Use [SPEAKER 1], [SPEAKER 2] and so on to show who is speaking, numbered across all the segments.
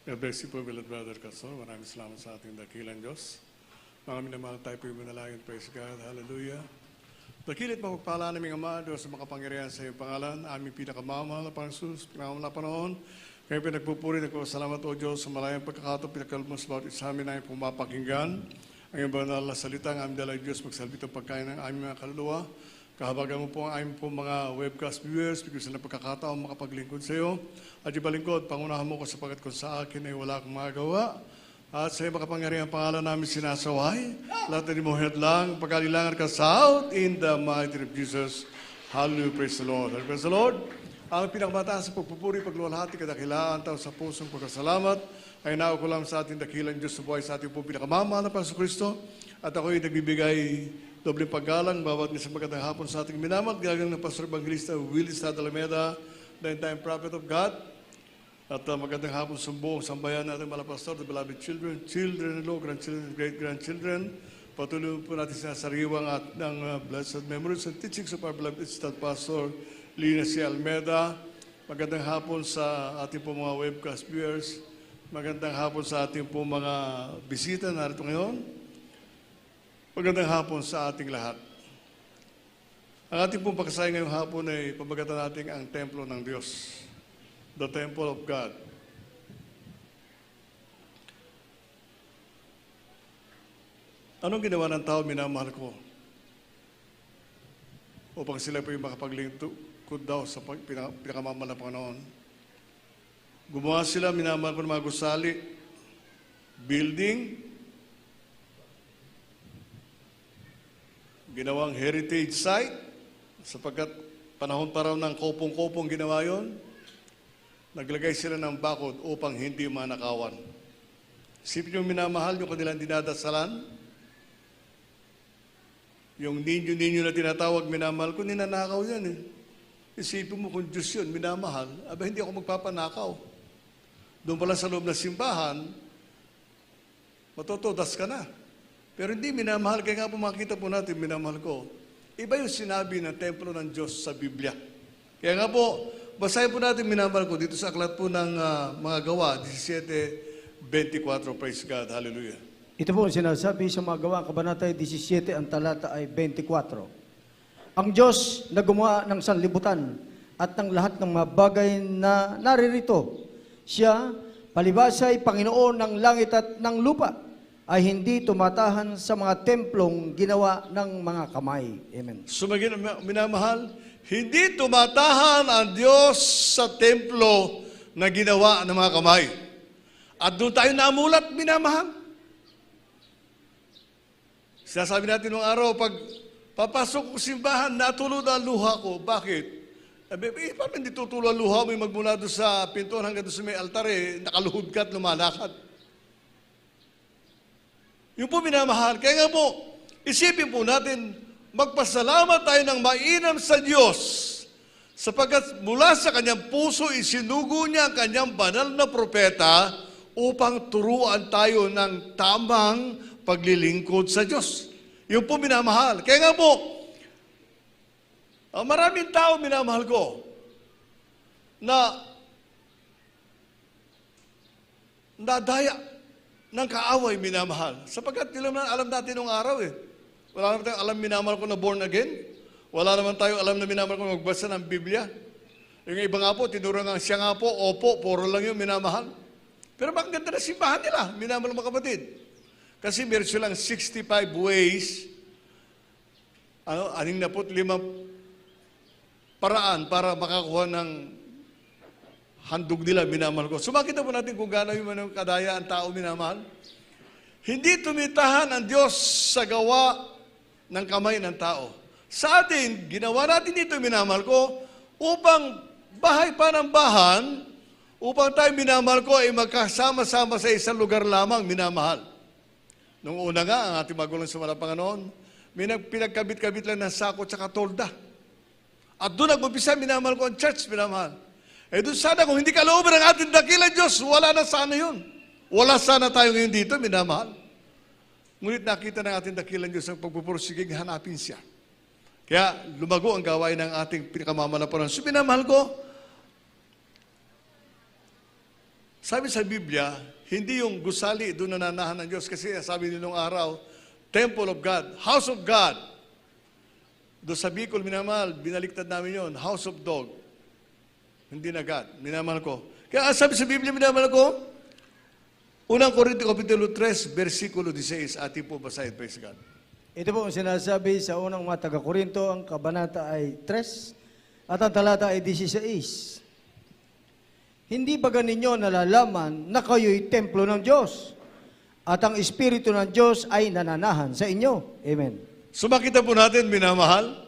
[SPEAKER 1] God bless you po, beloved brother Castor. Maraming salamat sa ating dakilang Diyos. Mga minamahal tayo po yung manalangin. Praise God. Hallelujah. Dakilit mapagpala naming Ama, Diyos sa makapangyarihan sa iyong pangalan, aming pinakamamahal na Panginoon, pinamahal na panahon. Kaya pinagpupuri na ko, salamat o Diyos sa malayang pagkakataon, pinagkalmos bawat isa amin na pumapakinggan. Ang iyong banal na salita, ang aming dalang Diyos, magsalbit ang pagkain ng aming mga kaluluwa. Kahabagan mo po ang aming po mga webcast viewers, bigyan sila ng pagkakataon makapaglingkod sa iyo. At ibalingkod, pangunahan mo ko sapagat kung sa akin ay wala akong magagawa. At sa iyo makapangyarihan pangalan namin sinasaway. Lahat na mo lang, pagkalilangan ka sa out in the mighty name of Jesus. Hallelujah, praise the Lord. Praise the Lord. Ang pinakamataas sa pagpupuri, pagluwalhati, kadakilaan, tao sa pusong pagkasalamat, ay nao ko lang sa ating dakilang Diyos sa buhay sa ating po pinakamamahal na Panginoon Kristo. At ako'y nagbibigay dobleng paggalang, bawat isang magandang hapon sa ating minamahal, gagang ng Pastor Evangelista Willis Alameda, the entire prophet of God. At magandang hapon sa buong sambayan natin, mga pastor, the beloved children, children-in-law, grandchildren, great-grandchildren. Patuloy po natin sa sariwang at ng blessed memories and teachings of our beloved Assistant Pastor Lina C. Almeda. Magandang hapon sa ating po mga webcast viewers. Magandang hapon sa ating po mga bisita narito ngayon. Magandang hapon sa ating lahat. Ang ating pong pagkasaya ngayong hapon ay pamagatan natin ang templo ng Diyos. The Temple of God. Anong ginawa ng tao, minamahal ko? Upang sila po yung makapaglingkod daw sa pinakamamahal na Panginoon. Gumawa sila, minamahal ko ng mga gusali, building, ginawang heritage site, sapagkat panahon pa raw ng kopong-kopong ginawa yon, naglagay sila ng bakod upang hindi manakawan. Isipin yung minamahal yung kanilang dinadasalan, yung ninyo-ninyo na tinatawag minamahal ko, ninanakaw yan eh. Isipin mo kung Diyos yun, minamahal, aba hindi ako magpapanakaw. Doon pala sa loob ng simbahan, matotodas ka na. Pero hindi minamahal, kaya nga po makita po natin, minamahal ko. Iba yung sinabi ng templo ng Diyos sa Biblia. Kaya nga po, basahin po natin minamahal ko dito sa aklat po ng mga gawa, 17:24, praise God, hallelujah.
[SPEAKER 2] Ito po ang sinasabi sa mga gawa, kabanata 17, ang talata ay 24. Ang Diyos na gumawa ng sanlibutan at ng lahat ng mga bagay na naririto, siya, palibasay Panginoon ng langit at ng lupa, ay hindi tumatahan sa mga templong ginawa ng mga kamay. Amen.
[SPEAKER 1] So minamahal, hindi tumatahan ang Diyos sa templo na ginawa ng mga kamay. At doon tayo namulat, minamahal. Sinasabi natin nung araw, pag papasok ko simbahan, natulo na ang luha ko. Bakit? Paano hindi tutulo ang luha mo yung magmula doon sa pintuan hanggang doon sa may altar, nakaluhod ka at lumalakad? Yung po minamahal. Kaya nga po, isipin po natin, magpasalamat tayo ng mainam sa Diyos sapagkat mula sa kanyang puso isinugo niya ang kanyang banal na propeta upang turuan tayo ng tamang paglilingkod sa Diyos. Yung po minamahal. Kaya nga po, maraming tao minamahal ko na nadaya ng kaaway minamahal. Sapagkat alam natin nung araw Wala naman tayong alam minamahal ko na born again. Wala naman tayong alam na minamahal ko na magbasa ng Biblia. Yung iba nga po, tinuro nga siya nga po, opo, puro lang yung minamahal. Pero bakit ganda na simbahan nila, minamahal mga kapatid? Kasi meron silang 65 ways, 65 paraan para makakuha ng handog nila, minamahal ko. So makita po natin kung gaano yung kadaya ang tao minamahal. Hindi tumitahan ang Diyos sa gawa ng kamay ng tao. Sa atin, ginawa natin dito, minamahal ko, upang bahay pa ng bahan, upang tayo minamahal ko ay magkasama-sama sa isang lugar lamang, minamahal. Nung una nga, ang ating magulang sa Panginoon, pinagkabit-kabit lang ng sako at tolda. At doon nag-umpisa, minamahal ko ang church, minamahal. Doon sana, kung hindi kalooban ng ating dakilang Diyos, wala na sana yun. Wala sana tayo ngayon dito, minamahal. Ngunit nakita ng ating dakilang Diyos ang pagpupursigig, hanapin siya. Kaya lumago ang gawain ng ating pinakamamahal na Panginoon. So minamahal ko, Sabi sa Biblia, hindi yung gusali doon nananahan ng Diyos. Kasi sabi nung araw, Temple of God, House of God. Doon sa Bicol, minamahal, binaliktad namin yon, House of Dog. Hindi na God, minamahal ko. Kaya sabi sa Biblia, minamahal ko, unang Korinto Kapitulo 3, versikulo 16, ating po basahin, praise God.
[SPEAKER 2] Ito po ang sinasabi sa unang mga taga-Korinto, ang kabanata ay 3 at ang talata ay 16. Hindi ba ganinyo nalalaman na kayo'y templo ng Diyos at ang Espiritu ng Diyos ay nananahan sa inyo? Amen.
[SPEAKER 1] So makita po natin, minamahal,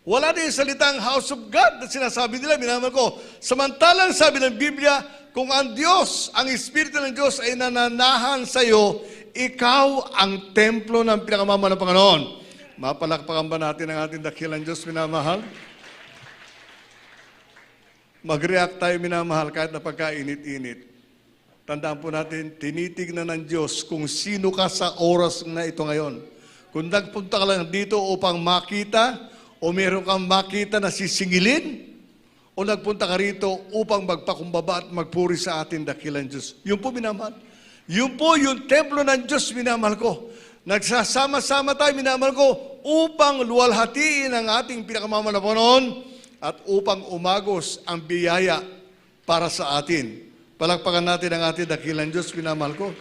[SPEAKER 1] wala na yung salitang house of God na sinasabi nila, minamahal ko. Samantalang sabi ng Biblia, kung ang Diyos, ang Espiritu ng Diyos ay nananahan sa iyo, ikaw ang templo ng pinakamamahal ng Panginoon. Mapalakpakan ba natin ang ating dakilang Diyos, minamahal? Mag-react tayo, minamahal, kahit na pagkainit-init. Tandaan po natin, tinitignan ng Diyos kung sino ka sa oras na ito ngayon. Kung nagpunta ka lang dito upang makita, o meron kang makita na sisingilin, o nagpunta ka rito upang magpakumbaba at magpuri sa ating dakilang Diyos. Yun po, minamahal. Yun po yung templo ng Diyos, minamahal ko. Nagsasama-sama tayo, minamahal ko, upang luwalhatiin ang ating pinakamamahal na Panginoon at upang umagos ang biyaya para sa atin. Palakpakan natin ang ating dakilang Diyos, minamahal ko.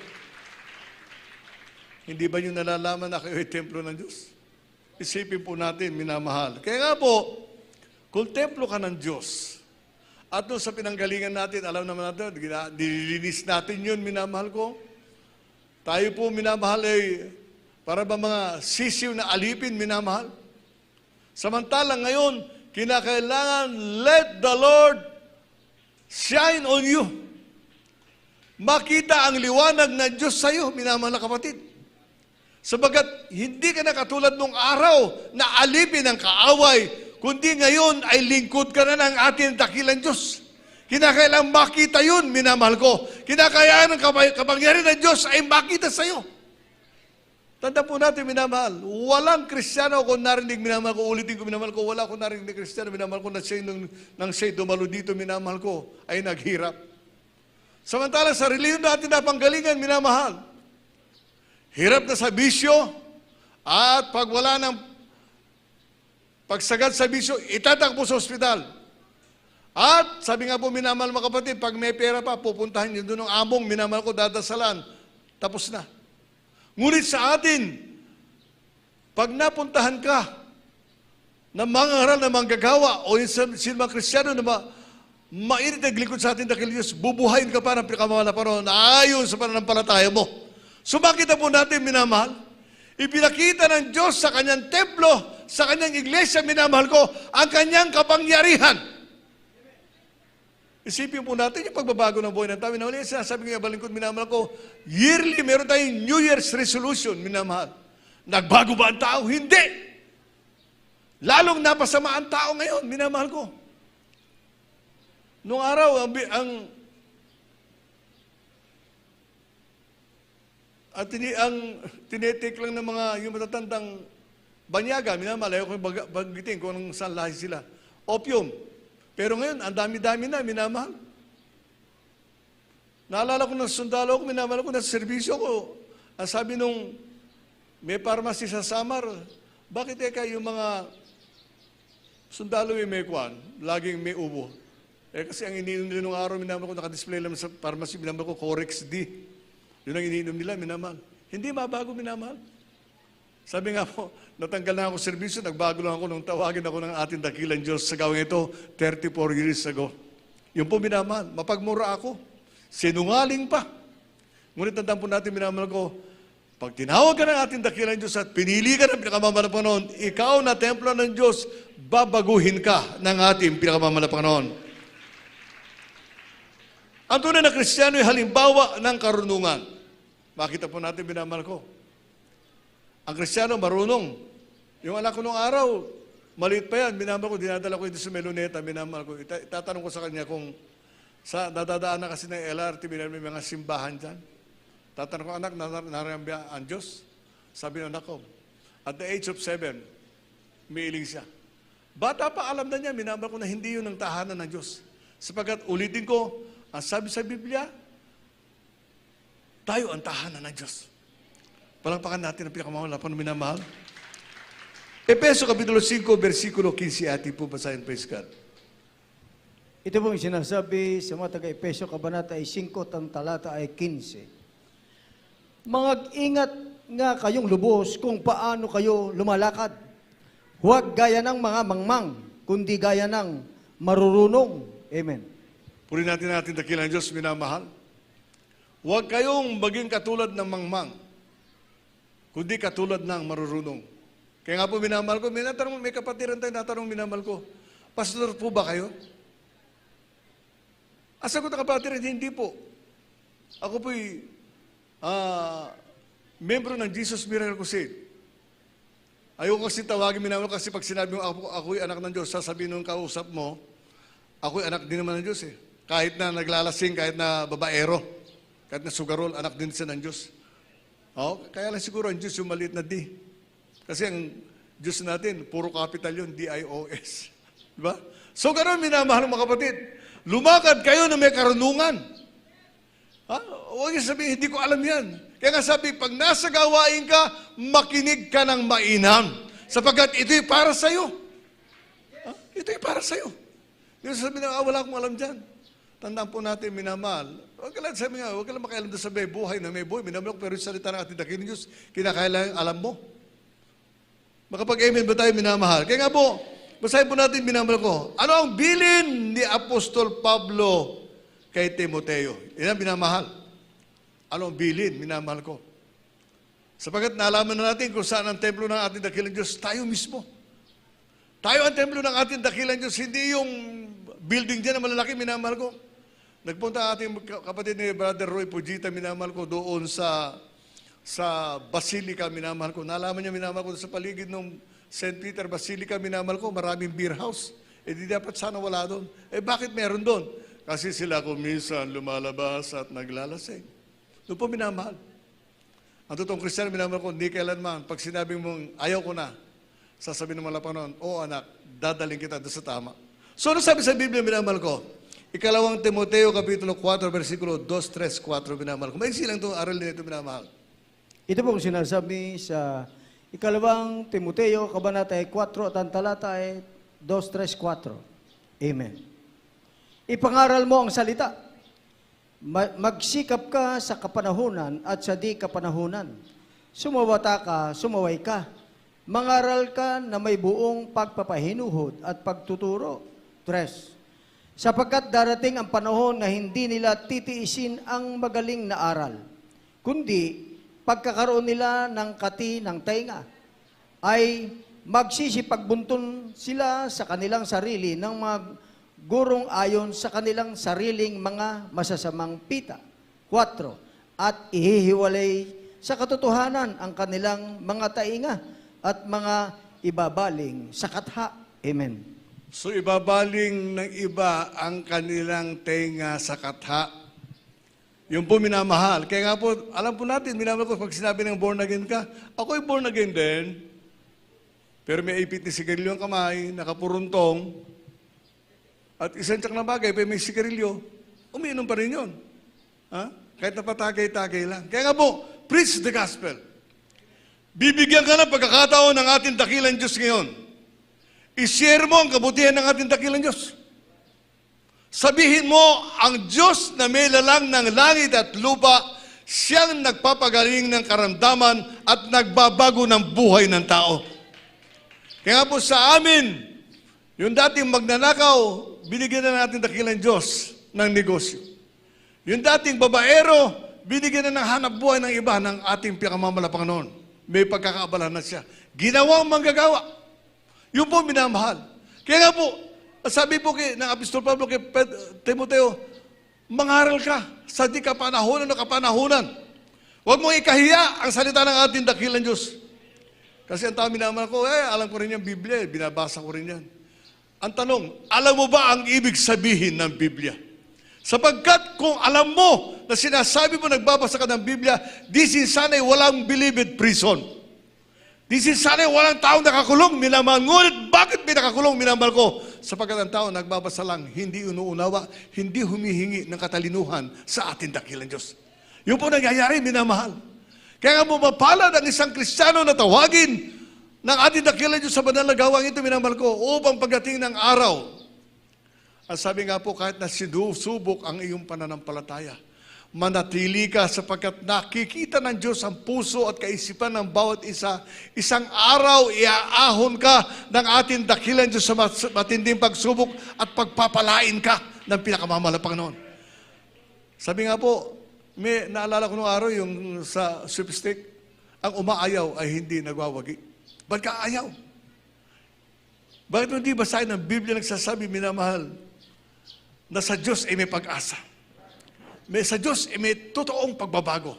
[SPEAKER 1] Hindi ba nyo nalalaman na kayo ay templo ng Diyos? Isipin po natin, minamahal. Kaya nga po, kung templo ka ng Diyos, at doon sa pinanggalingan natin, alam naman natin, nililinis natin yun, minamahal ko. Tayo po, minamahal, ay para ba mga sisiw na alipin, minamahal? Samantalang ngayon, kinakailangan, let the Lord shine on you. Makita ang liwanag ng Diyos sa iyo, minamahal na kapatid. Sabagat hindi ka na katulad nung araw na alipin ng kaaway, kundi ngayon ay lingkod ka na ng ating dakilang Diyos. Kinakailangan makita yun, minamahal ko. Kinakailangan ng kapangyarihan ng Diyos ay makita sa iyo. Tanda po natin, minamahal, walang Kristiyano kung narinig, minamahal ko, ulitin ko, minamahal ko, wala akong narinig na Kristiyano, minamahal ko, na nang siya'y dumalo dito, minamahal ko, ay naghirap. Samantala, sa reliyon natin na panggalingan, minamahal, hirap na sa bisyo, at pag wala ng pagsagad sa bisyo, itatakbo sa ospital. At sabi nga po, minamahal mga kapatid, pag may pera pa, pupuntahan nyo doon ng among, minamahal ko, dadasalan, tapos na. Ngunit sa atin, pag napuntahan ka ng mga ngaral na manggagawa o yung silmang Kristiyano na mainit na glikod sa atin dakilang Diyos, bubuhayin ka pa ng pinakamahal na panahon na ayon sa pananampalataya mo. So makita po natin, minamahal, ipinakita ng Diyos sa kanyang templo, sa kanyang iglesia, minamahal ko, ang kanyang kapangyarihan. Isipin po natin yung pagbabago ng buhay ng tao. Minamahal, sinasabi ko yung balingkod, minamahal ko, yearly, meron tayong New Year's resolution, minamahal. Nagbago ba ang tao? Hindi. Lalong napasama ang tao ngayon, minamahal ko. Noong araw, ang tinetik lang ng mga yung matatandang banyaga, minamahal, ayaw ko banggitin kung anong saan lahi sila. Opium. Pero ngayon, ang dami-dami na, minamahal. Naalala ko ng sundalo ko, minamahal ko na serbisyo ko. Ang sabi nung may pharmacy sa Samar, bakit yung mga sundalo may kwan, laging may ubo? Kasi ang ininom nila nung araw, minamahal ko, nakadisplay lang sa pharmacy, minamahal ko, Corex D. Yun ang ininom nila, minamahal. Hindi mabago, minamahal. Sabi nga po, natanggal na ako serbisyo, nagbago lang ako nung tawagin ako ng ating dakilang Diyos sa gawin ito 34 years ago. Yun po, minamahal, mapagmura ako. Sinungaling pa. Ngunit tandaan po natin, minamahal ko, pag tinawag ka ng ating dakilang Diyos at pinili ka ng pinakamamahal na Panginoon, ikaw na templo ng Diyos, babaguhin ka ng ating pinakamamahal na Panginoon. Ang tunay na Kristiyano ay halimbawa ng karunungan. Makita po natin, minamahal ko. Ang Kristiyano, marunong. Yung anak ko nung araw, maliit pa yan, minamahal ko, dinadala ko ito sa Meloneta, minamahal ko. Itatanong ko sa kanya kung dadadaan na kasi ng LRT, may mga simbahan dyan. Tatanong ko, anak, narambya ang Diyos? Sabi ng anak ko, at the age of 7, umiiling siya. Bata pa, alam na niya, minamahal ko na hindi yun ang tahanan ng Diyos. Sapagkat ulitin ko, ang sabi sa Biblia, Tayo ang tahanan ng Diyos. Palakpakan natin ang pinakamahal na minamahal. Efeso Kapitulo 5, versikulo 15, ating po basahin, praise God.
[SPEAKER 2] Ito pong sinasabi sa mga taga-Efesyo, Kabanata ay 5, ang talata ay 15. Mag-ingat nga kayong lubos kung paano kayo lumalakad. Huwag gaya ng mga mangmang, kundi gaya ng marurunong. Amen.
[SPEAKER 1] Purihin natin dakilang Diyos, minamahal. Huwag kayong maging katulad ng mangmang, kundi katulad ng marurunong. Kaya nga po minamahal ko, may kapatiran tayo natanong minamahal ko, pastor po ba kayo? Ang sagot ng kapatiran, hindi po. Ako po'y membro ng Jesus Miracle Crusade. Ayoko kasi tawagin minamahal kasi pag sinabi mo ako'y anak ng Diyos, sasabihin nung kausap mo, ako'y anak din naman ng Diyos eh. Kahit na naglalasing, kahit na babaero, kahit na sugarol, anak din siya ng Diyos. Kaya lang siguro ang Diyos yung maliit na D. Kasi ang Diyos natin, puro capital yun, D-I-O-S. Diba? So ganoon, minamahal mga kapatid. Lumakad kayo na may karunungan. Huwag niyo sabihin, hindi ko alam yan. Kaya nga sabi, pag nasa gawain ka, makinig ka ng mainam. Sapagkat ito'y para sa'yo. Ito'y para sa'yo. Yung sabi na, wala akong alam dyan. Tandaan po natin, minamahal. Huwag ka lang, sabi nga, huwag ka lang makialam doon sa may buhay na may buhay. Minamahal ko, pero yung salita ng ating dakilang Diyos, kinakailangan alam mo. Makapag-amen ba tayo, minamahal? Kaya nga po, basahin po natin, minamahal ko. Ano ang bilin ni Apostol Pablo kay Timoteo? Yan ang minamahal. Ano ang bilin, minamahal ko? Sapagat naalaman na natin kung saan ang templo ng ating dakilang Diyos, tayo mismo. Tayo ang templo ng ating dakilang Diyos, hindi yung building dyan na malalaki, minamahal ko. Nagpunta ang ating kapatid ni Brother Roy Pujita, minamahal ko, doon sa Basilica, minamahal ko. Nalaman niya, minamahal ko, sa paligid ng St. Peter Basilica, minamahal ko, maraming beer house. Di dapat sana wala doon. Bakit meron doon? Kasi sila kung minsan lumalabas at naglalasing. Doon po minamahal. Ang totoong Kristiyano, minamahal ko, hindi kailanman, pag sinabing mong ayaw ko na, sasabihin ng mga Panginoon, anak, dadaling kita doon sa tama. So ano sabi sa Biblia, minamahal ko? Ikalawang Timoteo, Kapitulo 4, versikulo 2, 3, 4, minamahal ko. Maiksi lang itong aral nito, minamahal.
[SPEAKER 2] Ito pong sinasabi sa ikalawang Timoteo, Kabanata 4, at ang talata ay 2, 3, 4. Amen. Ipangaral mo ang salita. Magsikap ka sa kapanahunan at sa di kapanahunan. Sumawata ka, sumaway ka. Mangaral ka na may buong pagpapahinuhod at pagtuturo. 3. Sapagkat darating ang panahon na hindi nila titiisin ang magaling na aral, kundi pagkakaroon nila ng kati ng tainga, ay magsisipagbuntun sila sa kanilang sarili ng mga gurong ayon sa kanilang sariling mga masasamang pita. 4. At ihihiwalay sa katotohanan ang kanilang mga tainga at mga ibabaling sa katha. Amen.
[SPEAKER 1] So ibabaling ng iba ang kanilang tenga sa katha. Yung po minamahal. Kaya nga po, alam po natin, minamahal ko pag sinabi ng born again ka, ako'y born again din, pero may ipit ni sigarilyo ang kamay, nakapuruntong, at isang tsak na bagay, pero may sigarilyo, umiinom pa rin yun. Kahit napatagay-tagay lang. Kaya nga po, preach the gospel. Bibigyan ka ng pagkakataon ng ating dakilang Diyos ngayon. I-share mo ang kabutihan ng ating dakilang Diyos. Sabihin mo, ang Diyos na may lalang ng langit at lupa, siyang nagpapagaling ng karamdaman at nagbabago ng buhay ng tao. Kaya nga po sa amin, yung dating magnanakaw, binigyan na natin dakilang Diyos ng negosyo. Yung dating babaero, binigyan na ng hanap buhay ng iba ng ating pinakamamalapan noon. May pagkakaabalahan na siya. Ginawang manggagawa. Yung po minamahal. Kaya nga po, sabi po ng Apostol Pablo kay Timoteo, mangaral ka sa di kapanahunan o kapanahunan. Huwag mong ikahiya ang salita ng ating dakilang Diyos. Kasi ang tao minamahal ko, alam ko rin yung Biblia, binabasa ko rin yan. Ang tanong, alam mo ba ang ibig sabihin ng Biblia? Sapagkat kung alam mo na sinasabi mo nagbabasa ka ng Biblia, this is sana'y walang believed prison. This is sana'y walang taong nakakulong, minamahal. Ngunit bakit may nakakulong, minamahal ko? Sapagkat ang tao nagbabasa lang, hindi inuunawa, hindi humihingi ng katalinuhan sa ating dakilang Diyos. Yung po nangyayari, minamahal. Kaya nga mapapalad ang isang Kristiyano na tawagin ng ating dakilang Diyos sa banal na gawang ito, minamahal ko, upang pagdating ng araw. Ang sabi nga po, kahit na sinusubok ang iyong pananampalataya, manatili ka sapagkat nakikita ng Diyos ang puso at kaisipan ng bawat isa. Isang araw, iaahon ka ng ating dakilang Diyos sa matinding pagsubok at pagpapalain ka ng pinakamamahal na Panginoon. Sabi nga po, may naalala ko nung araw yung sa sweepstake, ang umaayaw ay hindi nagwawagi. Ba't ka ayaw? Bakit hindi basahin ng Biblia nagsasabi, minamahal, na sa Diyos ay may pag-asa. Sa Diyos ay may totoong pagbabago.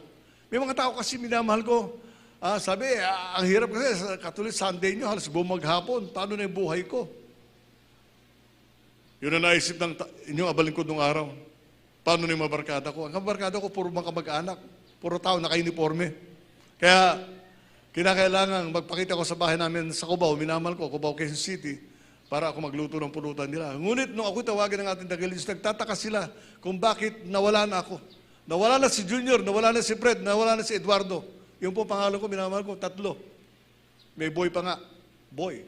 [SPEAKER 1] May mga tao kasi minamahal ko, sabi, ang hirap kasi, katuloy Sunday nyo, halos bumaghapon, paano na yung buhay ko? Yun na naisip ng inyong abalingkod nung araw. Paano na yung mabarkada ko? Ang mabarkada ko, puro mga kamag-anak, puro tao naka-uniforme. Kaya, kinakailangan magpakita ko sa bahay namin sa Cubao, minamahal ko, Cubao, Quezon City, para ako magluto ng pulutan nila. Ngunit nung ako tawagin ng ating dakilang Diyos, nagtataka sila kung bakit nawala na ako. Nawala na si Junior, nawala na si Fred, nawala na si Eduardo. Yung po pangalan ko, minamahal ko, 3. May boy pa nga. Boy.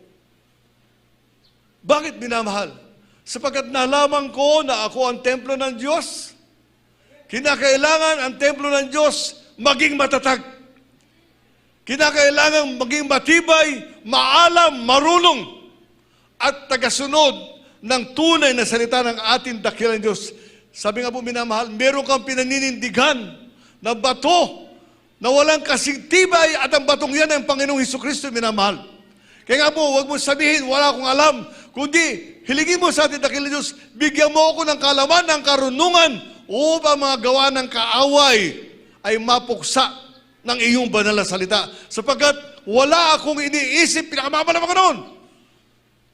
[SPEAKER 1] Bakit minamahal? Sapagkat nalaman ko na ako ang templo ng Diyos. Kinakailangan ang templo ng Diyos maging matatag. Kinakailangan maging matibay, maalam, marunong, at tagasunod ng tunay na salita ng ating dakilang Diyos. Sabi nga po, minamahal, meron kang pinaninindigan na bato na walang kasing tibay at ang batong yan ang Panginoong Hesukristo, minamahal. Kaya nga po, huwag mo sabihin, wala akong alam, kundi hilingin mo sa ating dakilang Diyos, bigyan mo ako ng kaalaman, ng karunungan, upang mga gawa ng kaaway ay mapuksa ng iyong banal na salita. Sapagkat wala akong iniisip, pinakamamala mga noon,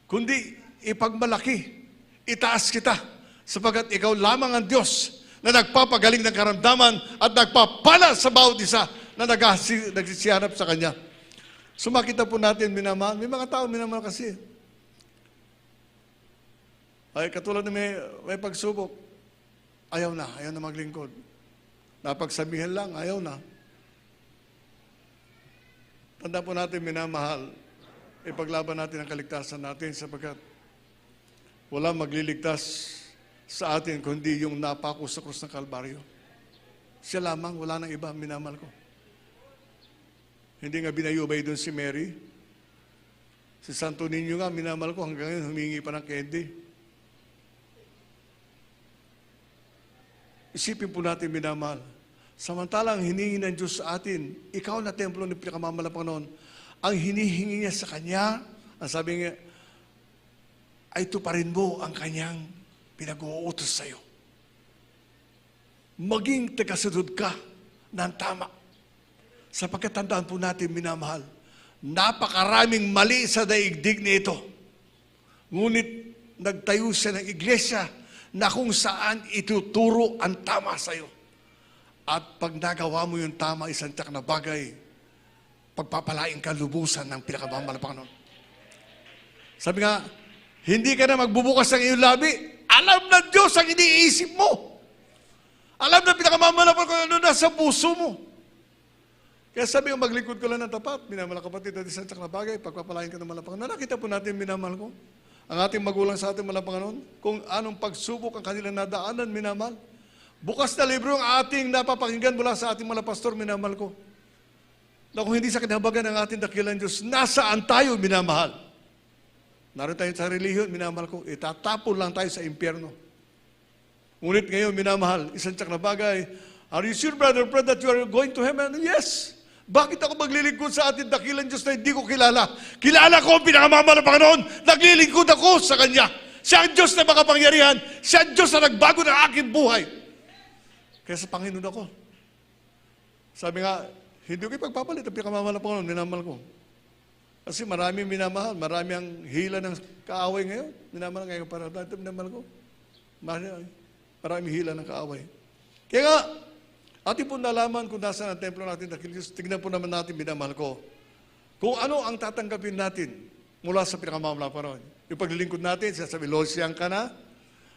[SPEAKER 1] kundi ipagmalaki, itaas kita, sapagkat ikaw lamang ang Diyos na nagpapagaling ng karamdaman at nagpapala sa bawat isa na nagsisihanap sa Kanya. Sumakita po natin, minamahal. May mga tao, minamahal kasi. Ay, katulad na may pagsubok, ayaw na maglingkod. Napagsabihan lang, ayaw na. Tanda po natin, minamahal, ipaglaban natin ang kaligtasan natin sapagkat wala magliligtas sa atin kundi yung napako sa krus ng Kalbaryo. Siya lamang, wala nang iba, minamahal ko. Hindi nga binayubay doon si Mary. Si Santo Niño nga, minamahal ko, hanggang ngayon humingi pa ng candy. Isipin po natin, minamahal. Samantalang hiningi ng Diyos sa atin, ikaw na templo ng pinakamamahal na Panginoon, ang hinihingi niya sa Kanya, ang sabi niya, ay tuparin mo ang Kanyang pinag-uutos sa iyo. Maging tagasunod ka ng tama. Sapagkat tandaan po natin, minamahal, napakaraming mali sa daigdig nito. Ngunit nagtayo siya ng iglesia na kung saan ituturo ang tama sa iyo. At pag nagawa mo yung tama, isang tiyak na bagay, pagpapalain ka lubusan ng pinakamamahal na Panginoon. Sabi nga, hindi ka na magbubukas ng iyong labi. Alam ng Diyos ang iniisip mo. Alam na pinakamamahal na Panginoon ano nasa puso mo. Kaya sabi ko, maglingkod ko lang ng tapat. Minamahal kapatid at isang tiyak na bagay, pagpapalain ka ng mahal na Panginoon. Nakita po natin, minamahal ko, ang ating magulang sa ating mahal na Panginoon, kung anong pagsubok ang kanilang nadaanan, minamahal. Bukas na libro ang ating napapakinggan mula sa ating mga pastor, minamahal ko. Na kung hindi sa kinahabagan ng ating dakilang Diyos, nasaan tayo, minamahal? Naroon tayo sa relihiyon, minamahal ko, itatapon lang tayo sa impyerno. Ngunit ngayon, minamahal, isang tiyak na bagay, are you sure, brother, that you are going to heaven? Yes. Bakit ako maglilingkod sa ating dakilang Diyos na hindi ko kilala? Kilala ko ang pinakamamahal na Panginoon, naglilingkod ako sa Kanya. Siya ang Diyos na makapangyarihan, siya ang Diyos na nagbago ng aking buhay. Kaya sa Panginoon ako. Sabi nga, hindi ko ipagpapalit ang pinakamamahal na Panginoon, minamahal ko. Kasi marami minamahal, marami ang hila ng kaaway ngayon. Minamahal ngayon para dito, minamahal ko. Marami hila ng kaaway. Kaya nga, ating po nalaman kung nasaan ang templo natin, tignan po naman natin, minamahal ko, kung ano ang tatanggapin natin mula sa pinakamamahal na Panginoon. Yung paglilingkod natin, sasabi, Losyan ka na?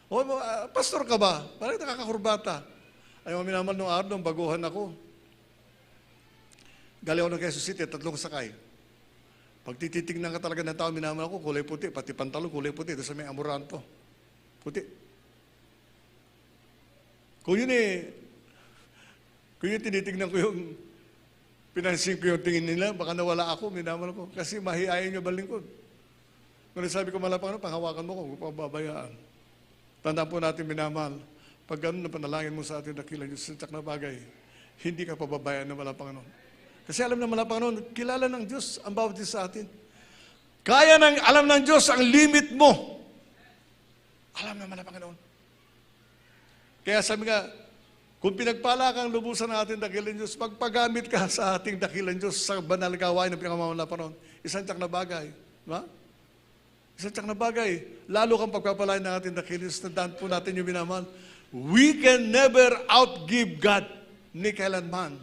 [SPEAKER 1] O, pastor ka ba? Parang nakakakurbata. Ay, mga minamahal, nung araw, nung baguhan ako, galing ako ng Quezon City, 3 sakay. Pag tititignan ka talaga ng tao, minamahal ko, kulay puti, pati pantalon, kulay puti, doon sa may Amoranto. Puti. Kung yun tinitignan ko yung pinansin ko yung tingin nila, baka nawala ako, minamahal ko. Kasi mahihayin nyo balingkod. Ngunit sabi ko, malapang panghawakan mo ko, huwag pababayaan. Tandaan po natin, minamahal, pag ganun na panalangin mo sa ating dakilang Diyos, sa na bagay, hindi ka pababayaan ng malapang Panginoon. Kasi alam ng malapang Panginoon, kilala ng Diyos ang bawat isa sa atin. Alam ng Diyos ang limit mo. Alam ng malapang Panginoon. Kaya sabi nga, kung pinagpala kang lubusan ng ating dakilang Diyos, pagpagamit ka sa ating dakilang Diyos sa banal gawain ng pinakamamalapan, isang tiyak na bagay. Diba? Isang tiyak na bagay. Lalo kang pagpapalain ng ating dakilang Diyos, tandaan po natin yung minamahal. We can never outgive God ni kailanman.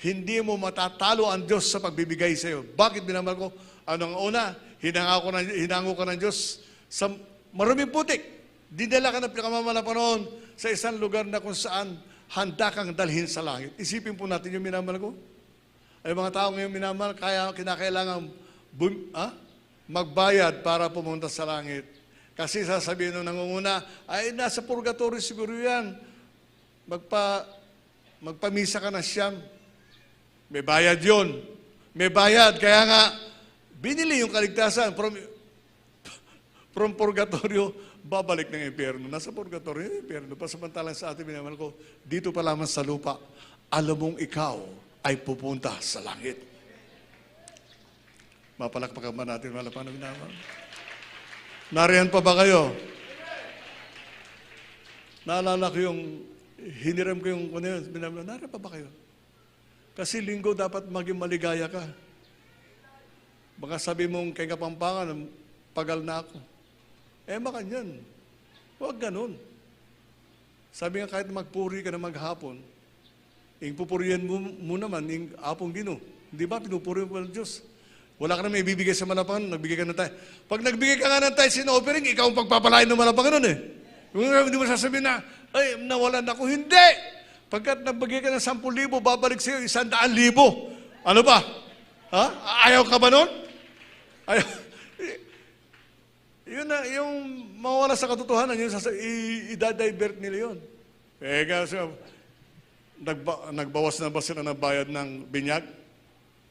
[SPEAKER 1] Hindi mo matatalo ang Diyos sa pagbibigay sa iyo. Bakit minamahal ko? Anong una? Hinango ka ng Diyos sa maruming putik. Dinala ka ng pinakamamalapan sa isang lugar na kung saan handa kang dalhin sa langit. Isipin po natin yung minamahal ko. Ay mga tao ngayon minamahal, kinakailangan magbayad para pumunta sa langit. Kasi sasabihin nung nangunguna, ay nasa purgatory siguro yan. Magpamisa ka na siyam. May bayad yun. May bayad. Kaya nga, binili yung kaligtasan from purgatorio, babalik ng impyerno. Nasa purgatorio, impyerno. Pasamantalang sa ating minamahal ko, dito pa lamang sa lupa, alam mong ikaw ay pupunta sa langit. Mapalakpakan ba natin malapang na minamahal? Nariyan pa ba kayo? Naalala ko yung, hiniram ko yung, nariyan pa ba kayo? Kasi linggo dapat maging maligaya ka. Baka sabi mong kay Kapampangan, pagal na ako. Baka yan. Huwag ganun. Sabi nga kahit magpuri ka na maghapon, pupurihan mo naman, apong Gino. Di ba, pinupuri mo ng Diyos. Wala ka na may bibigay sa malapangan, nagbigay ka ng tayo. Pag nagbigay ka nga ng tayo sin-offering, ikaw ang pagpapalain ng malapangan nun eh. Hindi mo sasabihin na, ay, nawalan ako. Hindi! Pagkat nagbigay ka ng 10,000, babalik sa iyo 100,000. Ano ba? Ha? Ayaw ka ba nun? Ayaw. Yun na, yung mawala sa katotohanan, yun i-divert nila yun. Kasi, nagbawas na ba sila ng bayad ng binyag?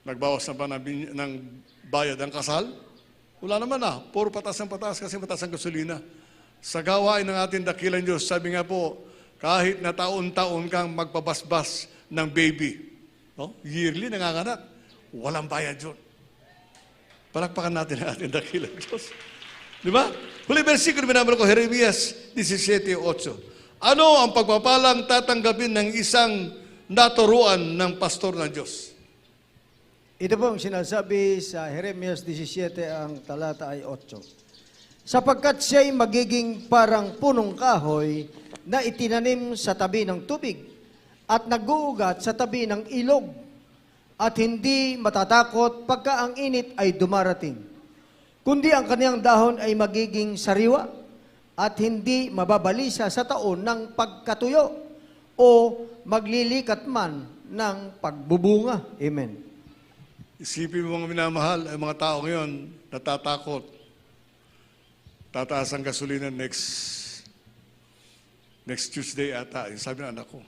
[SPEAKER 1] Nagbawas na ba ng bayad ng kasal? Wala naman na. Puro patas ang patas kasi matas ang gasolina. Sa gawain ng ating dakilang Diyos, sabi nga po, kahit na taon-taon kang magpabasbas ng baby, yearly nanganganak, walang bayad yun. Palakpakan natin ang ating dakilang Diyos. Di ba? Huli versikulo minamahal ko, Jeremias 17:8. Ano ang pagpapalang tatanggapin ng isang naturuan ng pastor ng Diyos?
[SPEAKER 2] Ito po ang sinasabi sa Jeremias 17, ang talata ay 8. Sapagkat siya'y magiging parang punong kahoy na itinanim sa tabi ng tubig at nag-uugat sa tabi ng ilog at hindi matatakot pagka ang init ay dumarating. Kundi ang kaniyang dahon ay magiging sariwa at hindi mababalisa sa taon ng pagkatuyo o maglilikat man ng pagbubunga. Amen.
[SPEAKER 1] Isipin mo mga minamahal, ay mga tao ngayon natatakot. Tataas ang gasolina next Tuesday ata. Sabi ng anak ko.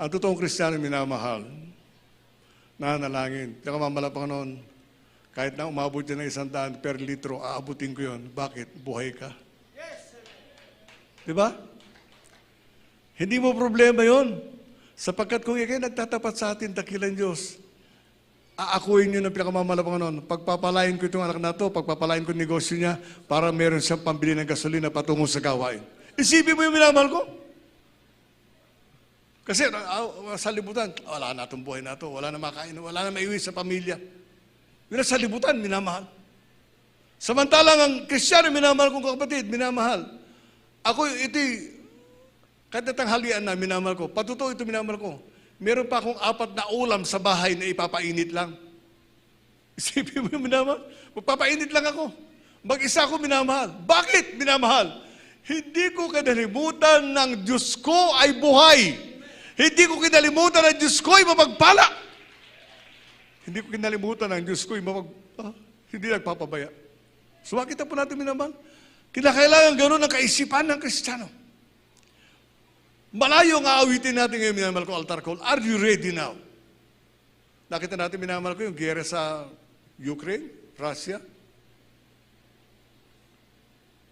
[SPEAKER 1] Ang totoong Kristiyano minamahal, nanalangin. Kaya mamala Panginoon, kahit na umabot yan ng 100 per litro, aabutin ko yun. Bakit? Buhay ka. Diba? Hindi mo problema yun. Sapagkat kung ikay nagtatapat sa atin, dakilang Diyos, aakuin nyo ng pinakamamalapan noon. Pagpapalain ko itong anak na ito, pagpapalain ko negosyo niya para meron siyang pambili ng gasolina patungo sa gawain. Isipin mo yung minamahal ko. Kasi sa libutan, wala na itong buhay na ito, wala na makain, wala na maiwi sa pamilya. Yun sa libutan, minamahal. Samantalang ang Kristiyano, minamahal kong kapatid, minamahal. Ako, kahit na tanghalian na, minamahal ko. Patuto ito, minamahal ko. Meron pa akong 4 na ulam sa bahay na ipapainit lang. Isipin mo yung minamahal? Magpapainit lang ako. Mag-isa ako minamahal. Bakit minamahal? Hindi ko kinalimutan ng Diyos ko ay buhay. Hindi ko kinalimutan ng Diyos ko ay mapagpala. Hindi ko kinalimutan ng Diyos ko ay hindi nagpapabaya. So makita po natin minamahal, kinakailangan gano'n ang kaisipan ng Kristiyano. Malayo ang aawitin natin ngayon, minamahal ko, altar call. Are you ready now? Nakita natin, minamahal ko, yung giyera sa Ukraine, Russia.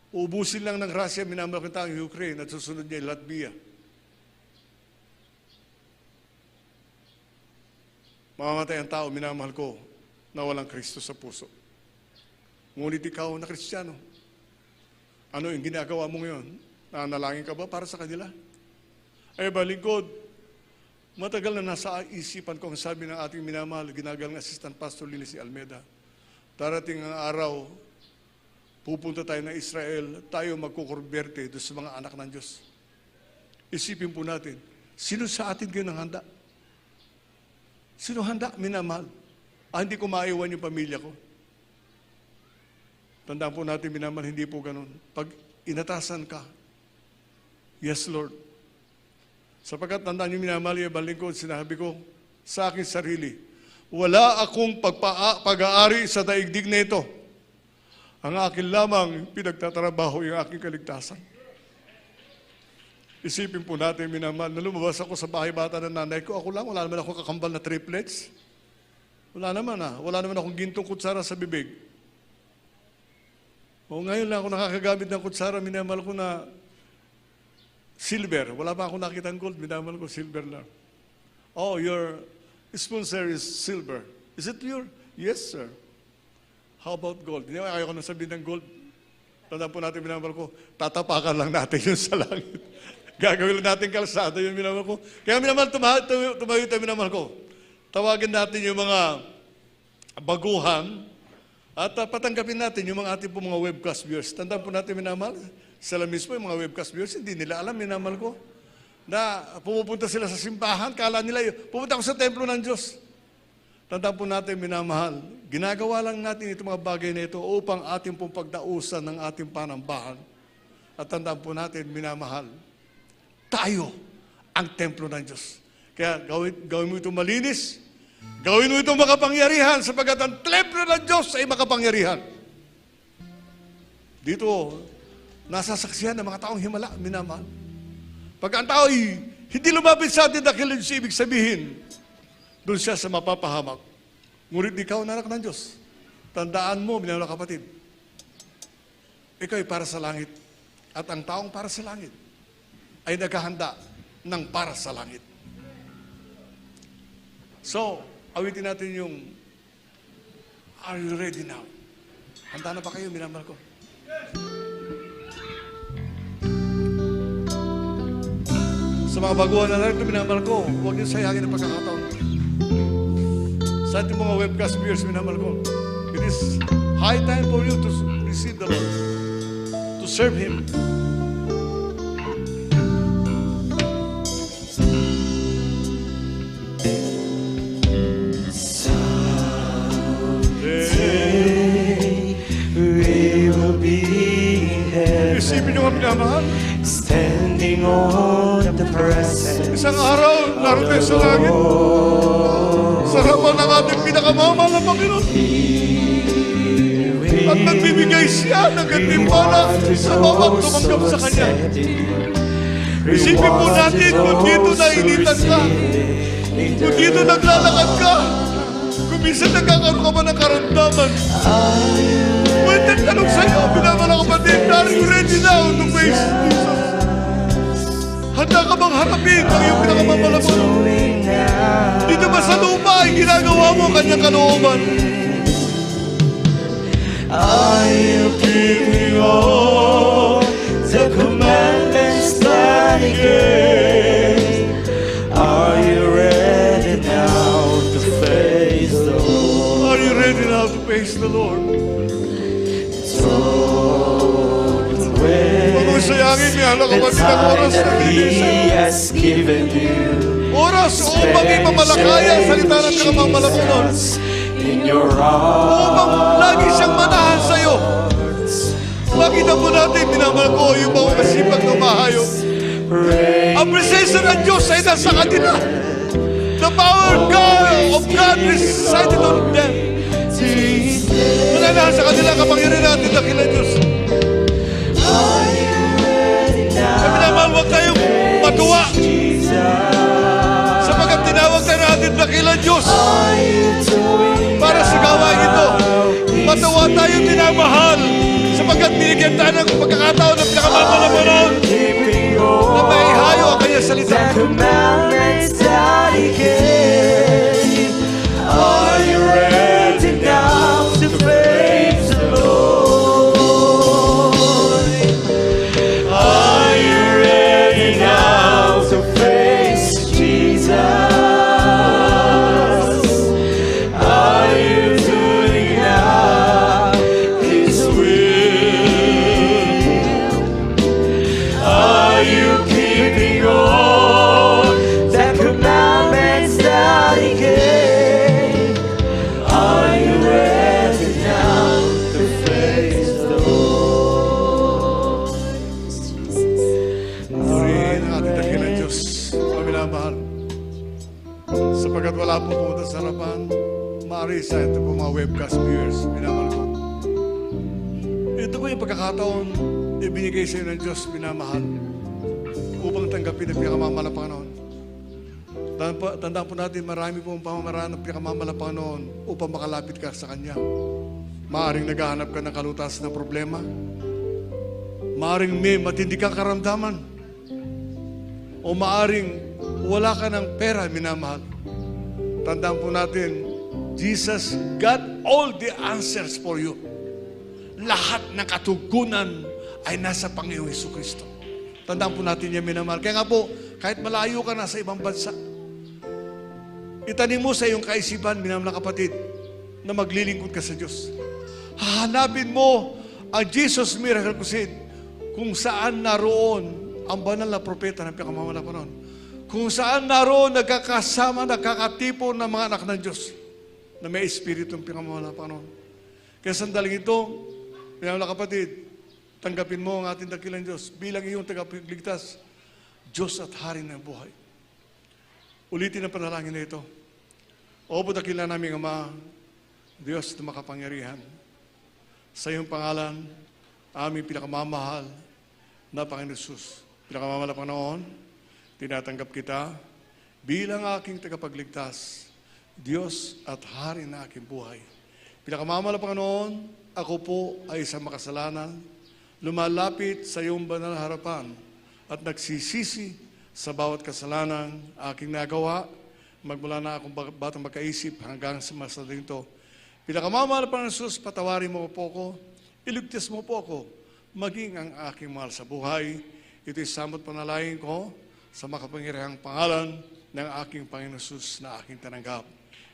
[SPEAKER 1] Ubusin lang ng Russia, minamahal ko taong Ukraine, at susunod niya yung Latvia. Mamamatay ang tao, minamahal ko, na walang Kristo sa puso. Ngunit ikaw na Kristiyano, ano yung ginagawa mo ngayon? Nanalangin ka ba para sa kanila? Ay balingkod, matagal na nasa isipan ko ang sabi ng ating minamahal, ginagalang Assistant Pastor Lily si Almeida. Darating ang araw, pupunta tayo ng Israel, tayo magkukurberte doon sa mga anak ng Diyos. Isipin po natin, sino sa atin ngayon ang handa? Sino handa, minamahal? Hindi ko maiwan yung pamilya ko. Tandaan po natin, minamahal, hindi po ganun. Pag inatasan ka, yes, Lord. Sapagkat tandaan niyo, minamahal, yung balingkod, sinabi ko sa aking sarili, wala akong pag-aari sa daigdig na ito. Ang akin lamang pinagtatrabaho yung aking kaligtasan. Isipin po natin, minamahal, na lumabas ako sa bahay bata ng nanay ko, ako lang, wala naman ako kakambal na triplets. Wala naman wala naman akong gintong kutsara sa bibig. O ngayon lang ako nakakagamit ng kutsara, minamahal ko na silver. Wala pa akong nakita ng gold, minamahal ko silver lang. Oh, your spoon, sir, is silver. Is it pure? Yes, sir. How about gold? Hindi ayaw ko na sabihin ng gold. Tandaan po natin, minamahal ko, tatapakan lang natin yun sa langit. Gagawin lang natin kalsada yun, minamahal ko. Kaya minamahal, tumayo tayo, minamahal ko. Tawagin natin yung mga baguhan at patanggapin natin yung mga ating po mga webcast viewers. Tandaan po natin, minamahal, sila mismo, yung mga webcast viewers, hindi nila alam, minamahal ko, na pumupunta sila sa simbahan, kala nila yun, pupunta ako sa templo ng Diyos. Tandaan po natin, minamahal, ginagawa lang natin itong mga bagay na ito upang ating pong pagdausan ng ating panambahan. At tandaan po natin, minamahal, tayo ang templo ng Diyos. Kaya gawin mo ito malinis, gawin mo ito makapangyarihan, sapagkat ang templo ng Diyos ay makapangyarihan. Dito, nasasaksihan ng mga taong himala, minamahal. Pag ang tao ay hindi lumapit sa atin dahil ibig sabihin, doon siya sa mapapahamak. Ngunit ikaw, anak ng Diyos, tandaan mo, minamahal kapatid, ikaw ay para sa langit. At ang taong para sa langit ay naghahanda ng para sa langit. So, awitin natin yung Are you ready now? Handa na ba kayo, minamahal ko? Sa mga baguhan na narito, minamahal ko, huwag niyo sayangin ang pagkakataon. Sa ating mga webcast viewers, minamahal ko, it is high time for you to receive the Lord, to serve Him. Isipin niyo ang minamahal.
[SPEAKER 3] Standing on the presence.
[SPEAKER 1] Isang araw, narito sa langit. Sa harapan ng ating pinakamamahal na Panginoon. At nagbibigay siya ng gantimpala sa bawat tumanggap sa Kanya. Isipin po natin kung dito nainitan ka, kung dito naglalakad ka, kung minsan nagkakaroon ka ba ng karamdaman. Pwede tanong sa'yo, minamahal na kapatid, are you ready now to face Jesus? Handa ka bang harapin ang iyong pinakamamalaman? Dito ba sa lupa ay ginagawa mo kanyang kalooban?
[SPEAKER 3] Are you keeping all the commandments that He gave? Are you ready now to face the Lord?
[SPEAKER 1] Are you ready now to face the Lord? Huwag mo sayangin niya,
[SPEAKER 3] The
[SPEAKER 1] kapatid, ang
[SPEAKER 3] time
[SPEAKER 1] oras na
[SPEAKER 3] that
[SPEAKER 1] lilisan.
[SPEAKER 3] He has given you.
[SPEAKER 1] Oras upang ipamalakaya ang salita ng pinakamamalamunan.
[SPEAKER 3] In your
[SPEAKER 1] Upang lagi siyang manahan sa'yo. Makita po natin, minamahal ko, yung mga masipag na mahayop. Ang presensya ng Diyos ay nasa kanila. The power of God resided on them. Wala na sa kanila kapangyarihan natin, dakilang Diyos. Kami naman, huwag tayong matuwa. Sapagkat tinawag tayo natin, dakilang Diyos. Para sa gawain ito, matawa tayong tinamahal. Sapagkat binigyan tayo ng pagkakataon ng pinakamahal na panahon na maihayo ang kanyang salita.
[SPEAKER 3] Are you ready now to praise the Lord? Are you ready now to praise Jesus? Are you doing now His will? Are you keeping all the commandments that He gave?
[SPEAKER 1] Sapagkat wala po pumunta sa harapan, maaari sa ito po mga webcast viewers, minamahal ko. Ito po yung pagkakataon ibinigay sa iyo ng Diyos, minamahal, upang tanggapin ang pinakamamahal na Panginoon. Tandaan po natin, marami po ang pamamaraan ng pinakamamahal na Panginoon upang makalapit ka sa Kanya. Maaring naghahanap ka ng kalutasan ng problema. Maaring may matindi kang karamdaman. O maaring wala ka ng pera, minamahal. Tandaan po natin, Jesus got all the answers for you. Lahat ng katugunan ay nasa Panginoong Jesucristo. Tandaan po natin yan, minamahal. Kaya nga po, kahit malayo ka na sa ibang bansa, itanim mo sa iyong kaisipan, minamahal na kapatid, na maglilingkod ka sa Diyos. Hahanapin mo ang Jesus Miracle Crusade kung saan naroon ang banal na propeta ng pinakamamahal na panahon. Kung saan naroon nagkakasama, nagkakatipon ng mga anak ng Diyos na may espiritu ng pinakamamahal na Panginoon. Kaya sandaling ito, mga kapatid, tanggapin mo ang ating dakilang Diyos bilang iyong tagapagligtas, Diyos at Hari ng buhay. Ulitin ang panalangin na ito. O po dakilang naming Ama, Diyos na makapangyarihan, sa iyong pangalan, aming pinakamamahal na Panginoon Jesus. Pinakamamahal na Panginoon, tinatanggap kita bilang aking tagapagligtas, Diyos at Hari na aking buhay. Pinakamamahal na Panginoon, ako po ay isang makasalanan, lumalapit sa iyong banal na harapan at nagsisisi sa bawat kasalanan aking nagawa, magmula na akong batang magkaisip hanggang sa masaling ito. Pinakamamahal na Panginoon Jesus, patawarin mo po ako, iligtas mo po ako, maging ang aking mahal sa buhay. Ito'y samot panalangin ko sa makapangyarihang pangalan ng aking Panginoon Jesus na aking tananggap.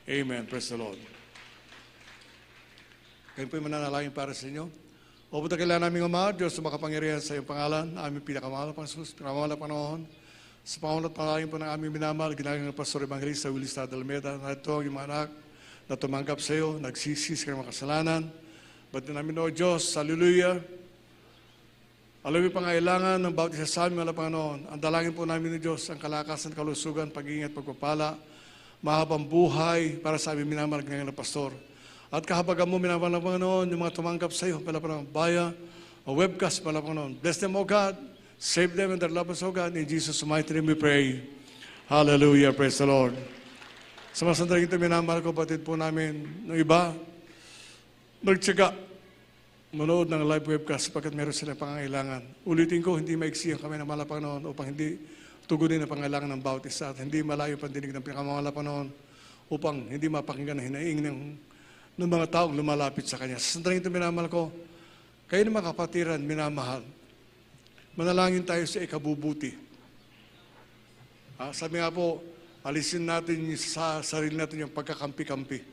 [SPEAKER 1] Amen. Praise the Lord. Kayo po'y mananalangin para sa inyo. O po kailangan namin Ama, Diyos na makapangyarihan sa iyong pangalan, aming pinakamahal na Panginoon Jesus, pinakamahal na Panginoon. Sa pangalan at panalangin po ng aming minamahal, ginagawa ng Pastor Evangelista Willie Stadalmeda, na ito ang iyong mga anak na tumanggap sa iyo, nagsisisi sa kanyang kasalanan. Ba't namin, O Diyos, hallelujah. Alam mo pangailangan ng bawat isa sa amin, mga Panginoon. Ang dalangin po namin ng Diyos, ang kalakasan, kalusugan, pag-iingat, pagpapala, mahabang buhay para sa aming minamahal ngayon na pastor. At kahabagan mo, minamahal na Panginoon, yung mga tumanggap sa iyo, pala Panginoon, baya, o webcast, pala Panginoon. Bless them, O God. Save them and their loved ones, O God. In Jesus' mighty name we pray. Hallelujah. Praise the Lord. Sa mga sandaling ito, minamahal ko, batid po namin ng iba, nagtsaga manood ng live webcast sapagkat meron silang pangangailangan. Ulitin ko, hindi maiksi ang kami ng mahal na Panginoon upang hindi tugunin ang pangailangan ng bawat isa at hindi malayo pandinig ng pinakamahal na Panginoon upang hindi mapakinggan ang hinaing ng mga taong lumalapit sa Kanya. Sa sandaling ito, minamahal ko, kayo ng mga kapatiran, minamahal, manalangin tayo sa ikabubuti. Sabi nga po, alisin natin sa sarili natin yung pagkakampi-kampi.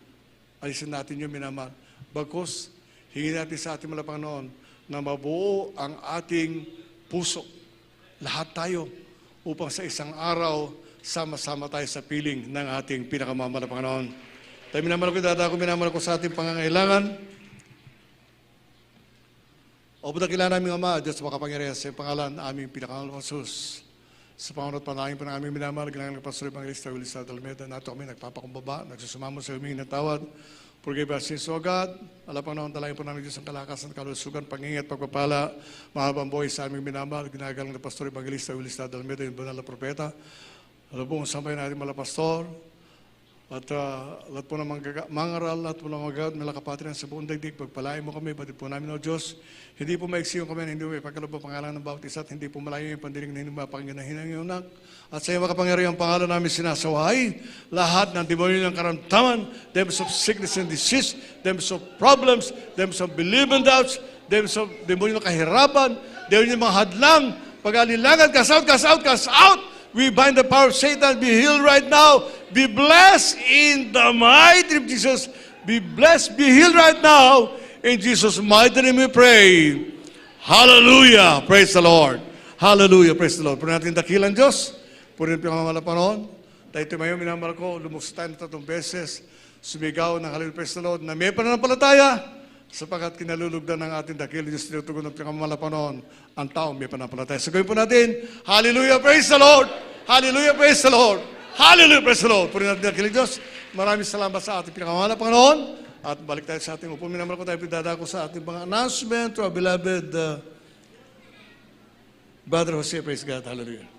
[SPEAKER 1] Alisin natin yung minamahal. Bagkus, hingin natin sa ating mga Panginoon na mabuo ang ating puso. Lahat tayo upang sa isang araw, sama-sama tayo sa piling ng ating pinakamamahal na Panginoon. Tayo minamahal ko, dadako minamahal ko sa ating pangangailangan. O dakilan namin Ama, Diyos makapangyarihan sa iyong pangalan, aming pinakamalawang Jesus. Sa pangunot panalangin po ng aming minamahal, ginangang Pastor Evangelista Willis Dalmeda, nato kami nagpapakumbaba, nagsusumamo sa humingi ng tawad. Forgive us sins, O God. Alam po naman talangin po namin Diyos ang kalakasan, kalusugan, pangingit, pagpapala, mahabang buhay sa aming minamahal, ginagalang ng Pastor Evangelista Willis Dalmeda, yung banal na propeta. Alam po, sampay natin mga pastor, at lahat po ng mangaral, lahat po ng mga gawad, mga kapatiran sa buong daigdig, pagpalain mo kami, batid po namin, O Diyos. Hindi po maiksi yung kami, hindi po may pagkalabang pangalan ng bawat isa, at hindi po malayo yung pandiring na hindi mapakinggan na hinang yung anak. At sa iyo makapangyarihan ang pangalan namin sinasaway, lahat ng demonyo ng karamdaman, demos of sickness and disease, demos of problems, demos of belief and doubts, demos of demonyo ng kahirapan, demonyo ng mga hadlang, pag-alilangan, cast out, cast out, cast out. We bind the power of Satan. Be healed right now. Be blessed in the mighty name of Jesus. Be blessed, be healed right now. In Jesus' mighty name we pray. Hallelujah. Praise the Lord. Hallelujah. Praise the Lord. Puro natin dakilan Diyos. Puro natin pangmamala panon. Tayo tumayo, minamahal ko. Lumuksa tayo na 3 beses. Sumigaw ng hallelujah. Praise the Lord. Na may pananampalataya. Sapagkat kinalulugdan ng ating dakil, Diyos tinutugon ng pinakamalapanon, ang taong may panampalataya. So gawin po natin, hallelujah, praise the Lord! Hallelujah, praise the Lord! Hallelujah, praise the Lord! Puri natin dakil, Diyos. Maraming salamat sa ating pinakamalapanon. At balik tayo sa ating upo. Minamahal ko tayo, pidadako sa ating mga announcement to our beloved Brother Jose, praise God, hallelujah.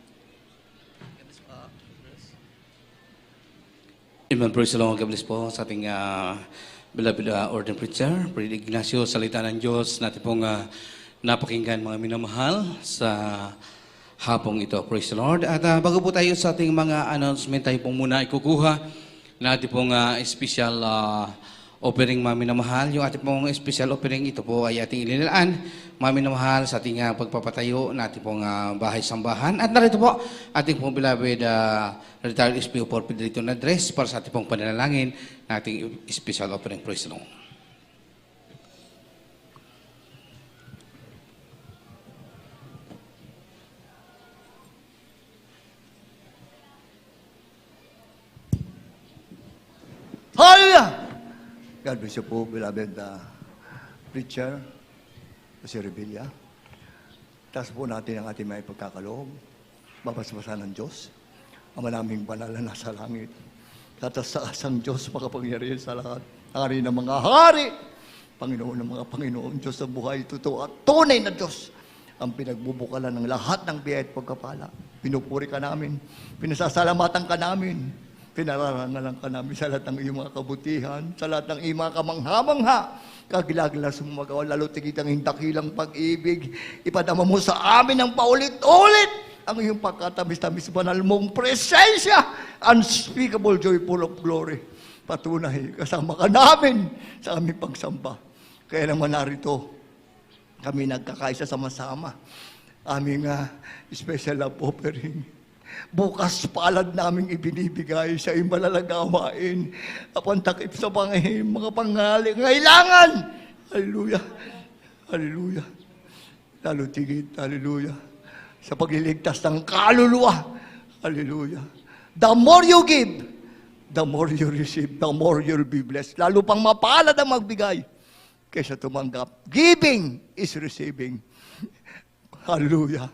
[SPEAKER 4] Amen, praise the Lord. God bless po sa ating beloved ordained preacher, Brother Ignacio, salita ng Diyos, natin pong napakinggan mga minamahal sa hapong ito. Praise the Lord. At bago po tayo sa ating mga announcement, tayo pong muna ikukuha natin pong special offering mga minamahal. Yung ating pong special offering, ito po ay ating ililaan mga minamahal sa ating pagpapatayo natin pong bahay-sambahan. At narito po ating pong beloved retired SPO for Pedrito na address para sa ating pong pananalangin na ating special offering. Praise the Lord.
[SPEAKER 3] Hallelujah! God bless you po, beloved preacher, si Revilla. Taas po natin ang ating may pagkakaloob. Babasbasa ng Diyos. Ama naming banal na nasa langit. Tataas ang Diyos makapangyarihan sa lahat. Hari ng mga hari. Panginoon ng mga Panginoon. Diyos ng buhay, totoo at tunay na Diyos. Ang pinagbubukalan ng lahat ng biyaya at pagkapala. Pinupuri ka namin. Pinasasalamatan ka namin. Pinararangalan ka namin sa lahat ng iyong mga kabutihan, sa lahat ng iyong mga kamangha-mangha. Kagilagila sa mga lalo tigitang hindakilang pag-ibig. Ipadama mo sa amin ang paulit-ulit ang iyong pagkatamis-tamis banal mong presensya. Unspeakable, joyful of glory. Patunay, kasama ka namin sa aming pagsamba. Kaya naman narito, kami nagkakaisa sama-sama. Aming special love offering. Bukas palad naming ibinibigay sa iyong malalagawain. Apantakip sa mga pangaling ngailangan. Hallelujah. Hallelujah. Lalo tigit. Hallelujah. Sa pagliligtas ng kaluluwa. Hallelujah. The more you give, the more you receive, the more you'll be blessed. Lalo pang mapalad ang magbigay kaysa tumanggap. Giving is receiving. Hallelujah.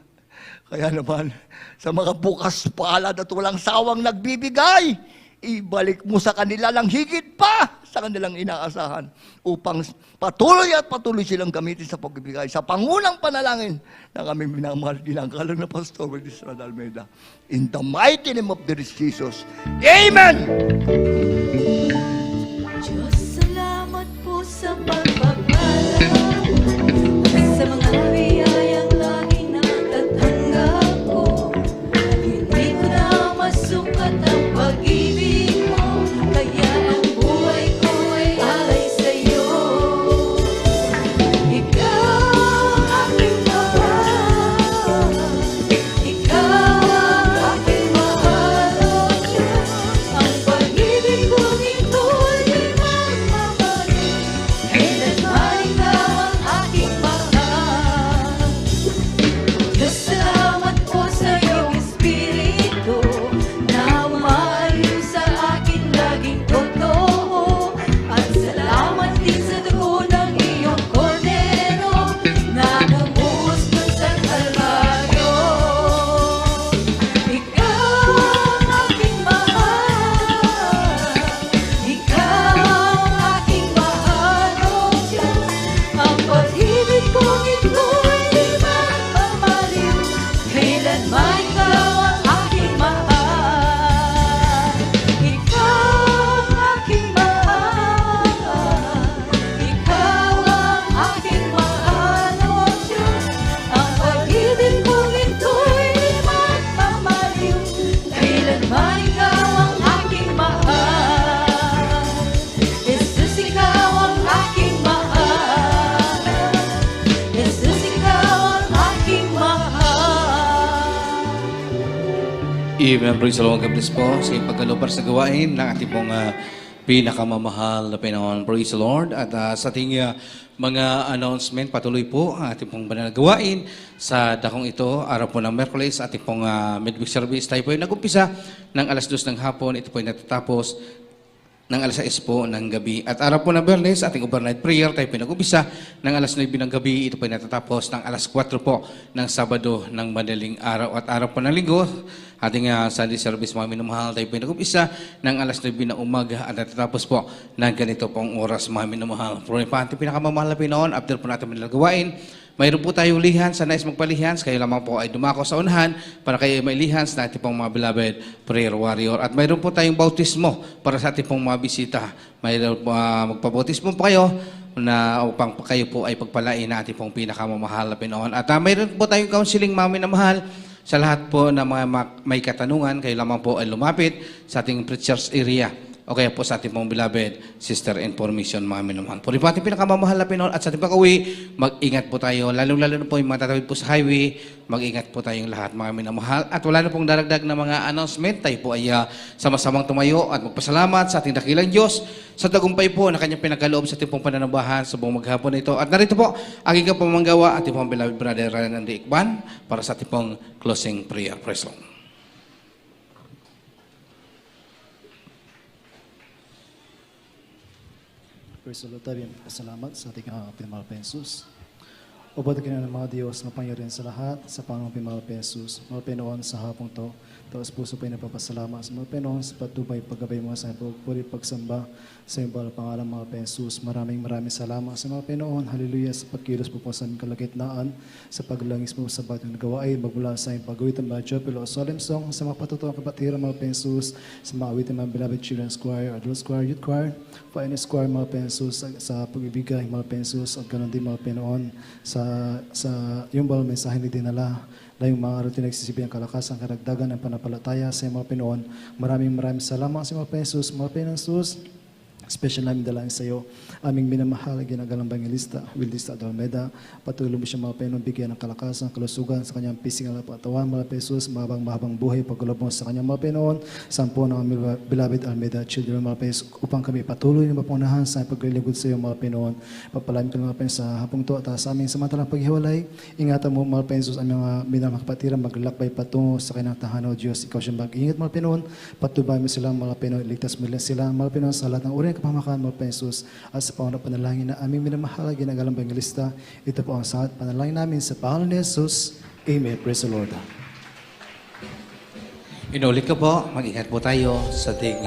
[SPEAKER 3] Kaya naman, sa mga bukas palad at walang sawang nagbibigay, ibalik mo sa kanila lang higit pa sa kanilang inaasahan upang patuloy at patuloy silang gamitin sa pagbibigay sa pangunang panalangin ng aming minamahal ginanggalang na Pastor Willis Almeida. In the mighty name of the Jesus. Amen!
[SPEAKER 5] Diyos, salamat po sa pagpapala sa mga biyayang laging natatanggap ko. Hindi ko na masukat ang pag-ibig mo, kaya ang buhay ko ay alay sa'yo. Ikaw ang aking mahal, ikaw ang aking mahal, O Diyos. Ang pag-ibig kong ito'y Kailanman ikaw ang aking mahal. Ikaw ang aking mahal. Ikaw ang aking mahal, O Diyos. Ang pag-ibig mong ito'y di magmamaliw. Kailanman ikaw ang aking mahal. Jesus, ikaw ang aking mahal. Jesus, ikaw ang aking mahal.
[SPEAKER 4] Even praise the Lord, God bless po sa pagkalupar sa gawain ng ating pong pinakamamahal na Panginoon. Praise the Lord. At sa ating mga announcement, patuloy po ang ating pong banal na gawain sa dakong ito. Araw po ng Merkules, ating pong midweek service. Tayo po ay nag-umpisa ng alas 2 ng hapon. Ito po ay natatapos ng alas 6 po ng gabi. At araw po ng Bernes, ating overnight prayer, tayo pinag-ubisa ng alas 9 ng gabi. Ito po ay natatapos ng alas 4 po ng Sabado ng madaling araw. At araw po ng Linggo, ating Sunday service mga minamahal, tayo pinag-ubisa ng alas 9 ng umaga at natatapos po ng ganito pong oras mga minamahal. Pero pa ating pinakamamahal na Pinoon, after po natin gawain, mayroon po tayong lihans, sa nais magpalihans, kayo lamang po ay dumako sa unahan para kayo may lihans na ating pong mga beloved prayer warrior. At mayroon po tayong bautismo para sa ating pong mga bisita. Mayroon po magpabautismo po kayo na upang kayo po ay pagpalain na ating pong pinakamamahal na Pinoon. At mayroon po tayong counseling mga minamahal sa lahat po na mga may katanungan, kayo lamang po ay lumapit sa ating preachers area o kaya po sa ating pong beloved sister information mga minamahal. Puri po ating pinakamamahal na Pinoon at sa ating pag-uwi, mag-ingat po tayo. Lalong-lalo na po yung mga tatawid po sa highway, mag-ingat po tayong lahat mga minamahal. At wala na pong daragdag na mga announcement, tayo po ay sama-samang tumayo at magpasalamat sa ating dakilang Diyos sa tagumpay po na kanyang pinagkaloob sa ating pong pananabahan sa buong maghapon na ito. At narito po, aking kapamanggawa, ating pong beloved brother Ryan Andy Ikban para sa ating pong closing prayer. Praise Lord.
[SPEAKER 6] Praise the Lord, tayo salamat sa ating pinamahal na Jesus. O ba't ng mga Diyos, mapangyarihan sa lahat, sa Panginoong pinamahal na Jesus, mga Pinoon sa hapong to, taos puso pa napapasalamat sa mga Pinoon sa patubay paggabay mo sa pagpuri pagsamba sa iyong banal pangalan mga Jesus. Maraming salamat sa mga Pinoon. Hallelujah sa pagkilos po po sa aming kalagitnaan, sa paglangis mo sa batong gawain, magmula sa iyong pag-awit ng mga Jopilo o solemn song, sa mga patutuwang kapatiran mga Jesus, sa mga awit ng mga beloved children's choir, adult choir, youth choir, finance choir mga Jesus, sa pag-ibigay mga Jesus, at ganoon din mga Pinoon sa yung banal mensahe ni dinala na yung mga rutin nagsisibiyang kalakasan, karagdagan ng panampalataya sa mga Pinoon. Maraming salamat sa mga Jesus, mga Jesus. Special namin dalangin sa iyo, aming minamahal, ginagalang Bangelista, Wildista at Almeda. Patuloy mo siya mga Pinoon, bigyan ng kalakasan, kalusugan sa kanyang pising na patawan, mga Jesus, mahabang buhay, pagkulob mo sa kanyang mga Pinoon, sampo ng aming beloved Almeda, children mga Jesus, upang kami patuloy na mapunahan sa paglilingkod sa iyo mga Pinoon. Papalamin ko mga Pinoon sa hapong to at sa aming samantalang paghiwalay. Ingatan mo mga Jesus, ang mga minamahal kapatiran, maglakbay patungo sa kanyang tahanan, O Diyos. Ikaw siya mag-ingat mga Pinoon, patubay mo sila mga Pinoon, iligtas mo sila mga Pinoon sa lahat ng uri kapamakan mo, Jesus, at sa pangunang panalangin na aming minamahal, ginagalang Bangelista. Ito po ang saat panalangin namin sa pangalan ni Jesus. Amen. Praise the Lord.
[SPEAKER 4] Inulit ko po, mag-ingat po tayo sa ating